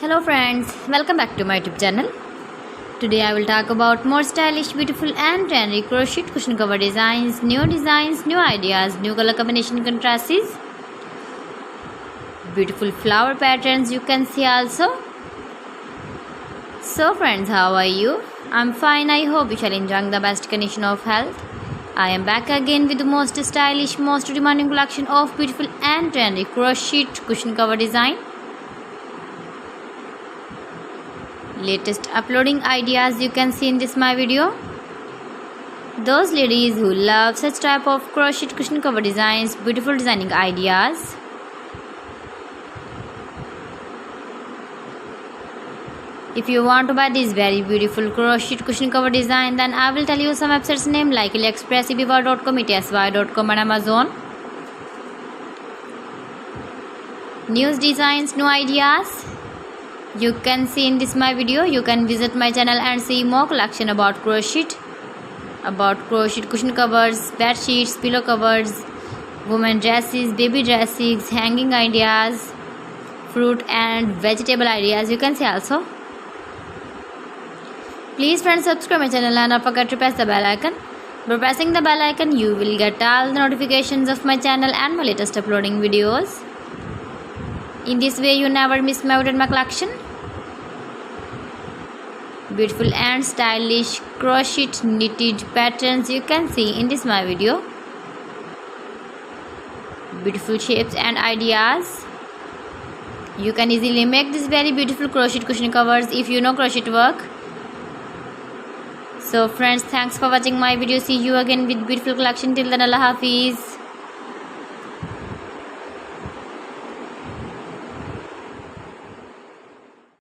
Hello friends, welcome back to my YouTube channel. Today I will talk about more stylish, beautiful and trendy crochet cushion cover designs, new ideas, new color combination contrasts, beautiful flower patterns you can see also. So friends, how are you? I'm fine. I hope you shall enjoy the best condition of health. I am back again with the most stylish, most demanding collection of beautiful and trendy crochet cushion cover design. Latest uploading ideas you can see in this my video. Those ladies who love such type of crochet cushion cover designs, beautiful designing ideas. If you want to buy this very beautiful crochet cushion cover design, then I will tell you some websites name like AliExpress, eBay.com, etsy.com and Amazon. New designs, new ideas you can see in this my video. You can visit my channel and see more collection about crochet cushion covers, bed sheets, pillow covers, women dresses, baby dresses, hanging ideas, fruit and vegetable ideas you can see also. Please friends, subscribe my channel and don't forget to press the bell icon. By pressing the bell icon you will get all the notifications of my channel and my latest uploading videos. In this way you never miss my collection. Beautiful and stylish crochet knitted patterns you can see in this my video. Beautiful shapes and ideas. You can easily make this very beautiful crochet cushion covers if you know crochet work. So friends, thanks for watching my video. See you again with beautiful collection. Till then, Allah Hafiz.